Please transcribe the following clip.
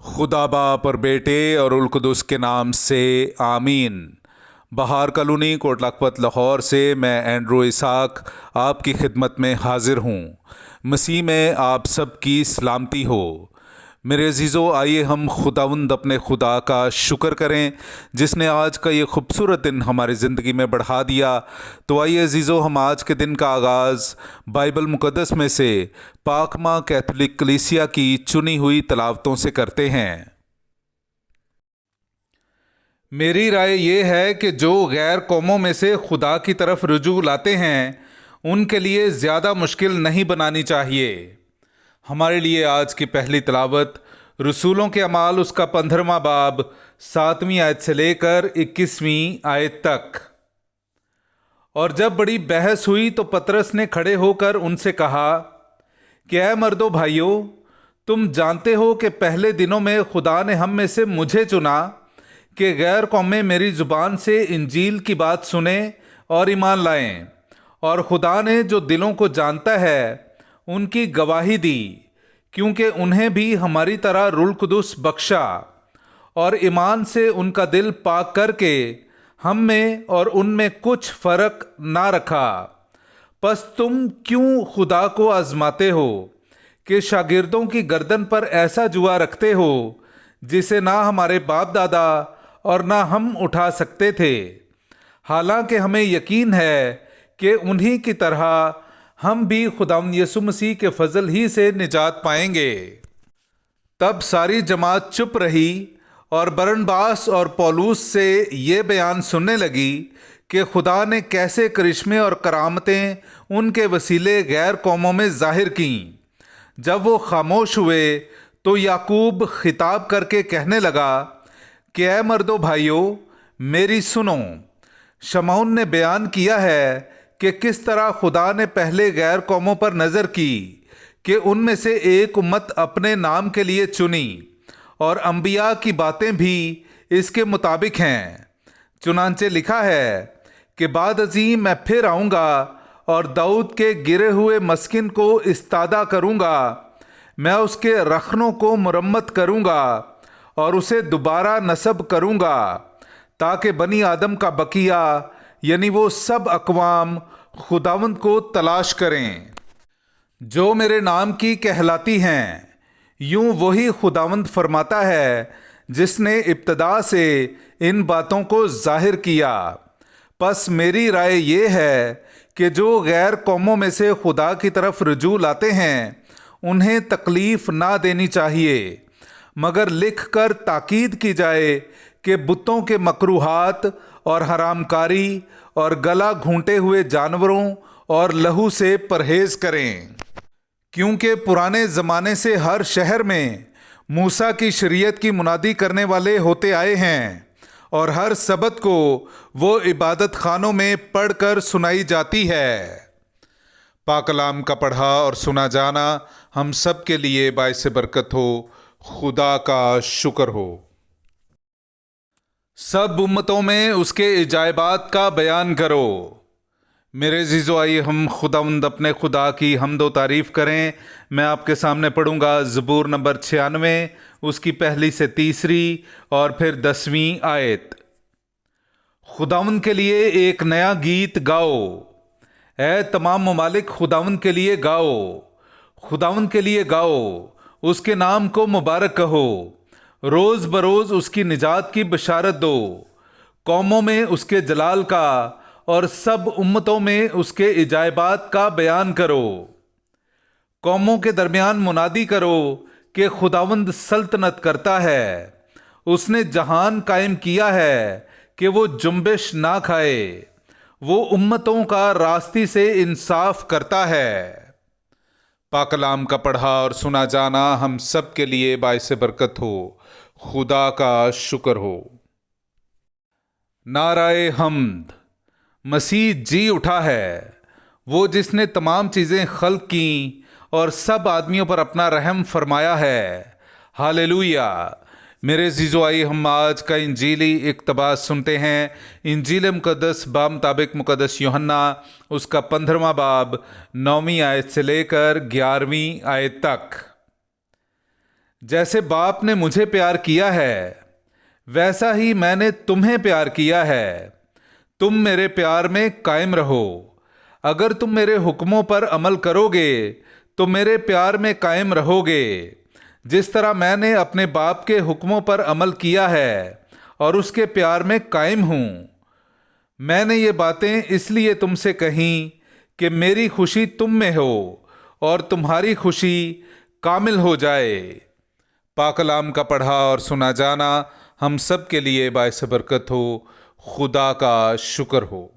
खुदा बाप और बेटे और उल कुदुस के नाम से आमीन। बहार कॉलोनी कोट लखपत लाहौर से मैं एंड्रू इसाक आपकी खिदमत में हाजिर हूँ। मसीह में आप सब की सलामती हो। मेरे अजीज़ों, आइए हम खुदावंद अपने खुदा का शुक्र करें जिसने आज का ये खूबसूरत दिन हमारी ज़िंदगी में बढ़ा दिया। तो आइए अजीज़ों, हम आज के दिन का आगाज़ बाइबल मुक़द्दस में से पाकमा कैथोलिक कलीसिया की चुनी हुई तलावतों से करते हैं। मेरी राय ये है कि जो गैर कौमों में से खुदा की तरफ रुजू लाते हैं उनके लिए ज़्यादा मुश्किल नहीं बनानी चाहिए। हमारे लिए आज की पहली तलावत रसूलों के अमाल उसका 15वां बाब 7वीं आयत से लेकर 21वीं आयत तक। और जब बड़ी बहस हुई तो पतरस ने खड़े होकर उनसे कहा कि ऐ मर्दो भाइयों, तुम जानते हो कि पहले दिनों में खुदा ने हम में से मुझे चुना कि गैर कौमें मेरी ज़ुबान से इंजील की बात सुने और ईमान लाएं। और खुदा ने जो दिलों को जानता है उनकी गवाही दी, क्योंकि उन्हें भी हमारी तरह रूह कुदुस बख्शा और ईमान से उनका दिल पाक करके हम में और उनमें कुछ फ़र्क ना रखा। बस तुम क्यों खुदा को आजमाते हो कि शागिर्दों की गर्दन पर ऐसा जुआ रखते हो जिसे ना हमारे बाप दादा और ना हम उठा सकते थे। हालांकि हमें यकीन है कि उन्हीं की तरह हम भी खुदावंद यीशु मसीह के फजल ही से निजात पाएंगे। तब सारी जमात चुप रही और बरनबास और पौलुस से ये बयान सुनने लगी कि खुदा ने कैसे करिश्मे और करामतें उनके वसीले गैर कौमों में जाहिर की। जब वो खामोश हुए तो याकूब खिताब करके कहने लगा कि ऐ मर्दो भाइयों, मेरी सुनो। शमौन ने बयान किया है कि किस तरह खुदा ने पहले गैर कौमों पर नज़र की कि उनमें से एक उम्मत अपने नाम के लिए चुनी, और अंबिया की बातें भी इसके मुताबिक हैं। चुनांचे लिखा है कि बाद अज़ीं मैं फिर आऊँगा और दाऊद के गिरे हुए मस्किन को इस्तादा करूँगा। मैं उसके रखनों को मुरम्मत करूँगा और उसे दोबारा नस्ब करूँगा, ताकि बनी आदम का बकिया यानी वो सब अक़वाम खुदावंद को तलाश करें जो मेरे नाम की कहलाती हैं। यूं वही खुदावंद फरमाता है जिसने इब्तदा से इन बातों को जाहिर किया। बस मेरी राय ये है कि जो गैर कौमों में से खुदा की तरफ रुजू लाते हैं उन्हें तकलीफ़ ना देनी चाहिए, मगर लिख कर ताकीद की जाए कि बुतों के मकरूहात और हरामकारी और गला घूंटे हुए जानवरों और लहू से परहेज करें, क्योंकि पुराने ज़माने से हर शहर में मूसा की शरीयत की मुनादी करने वाले होते आए हैं और हर सबत को वो इबादत खानों में पढ़कर सुनाई जाती है। पाक कलाम का पढ़ा और सुना जाना हम सब के लिए बाइस बरकत हो। खुदा का शुक्र हो। सब उम्मतों में उसके इजाबात का बयान करो। मेरे अज़ीज़ों, आइए हम खुदावंद अपने खुदा की हम्दो तारीफ़ करें। मैं आपके सामने पढ़ूंगा ज़बूर नंबर 96, उसकी पहली से तीसरी और फिर 10वीं आयत। खुदावंद के लिए एक नया गीत गाओ। ऐ तमाम ममालिक, खुदावंद के लिए गाओ। खुदावंद के लिए गाओ, उसके नाम को मुबारक कहो। रोज़ बरोज़ उसकी निजात की बशारत दो। कौमों में उसके जलाल का और सब उम्मतों में उसके इजाबात का बयान करो। कौमों के दरमियान मुनादी करो कि खुदावंद सल्तनत करता है। उसने जहान कायम किया है कि वो जुम्बिश ना खाए। वो उम्मतों का रास्ती से इंसाफ करता है। पाक कलाम का पढ़ा और सुना जाना हम सब के लिए बाइस बरकत हो। खुदा का शुक्र हो। नाराए हम्द। मसीह जी उठा है, वो जिसने तमाम चीज़ें खल्क की और सब आदमियों पर अपना रहम फरमाया है। हालेलुया। मेरे अज़ीज़ों, आइए हम आज का इंजीली इक़्तिबास सुनते हैं। इंजील मुक़द्दस बामुताबिक मुक़द्दस यूहन्ना उसका 15वां बाब 9वीं आयत से लेकर 11वीं आयत तक। جیسے باپ نے مجھے پیار کیا ہے ویسا ہی میں نے تمہیں پیار کیا ہے، تم میرے پیار میں قائم رہو۔ اگر تم میرے حکموں پر عمل کرو گے تو میرے پیار میں قائم رہو گے، جس طرح میں نے اپنے باپ کے حکموں پر عمل کیا ہے اور اس کے پیار میں قائم ہوں۔ میں نے یہ باتیں اس لیے تم سے کہیں کہ میری خوشی تم میں ہو اور تمہاری خوشی کامل ہو جائے۔ پاک کلام کا پڑھا اور سنا جانا ہم سب کے لیے باعث برکت ہو۔ خدا کا شکر ہو۔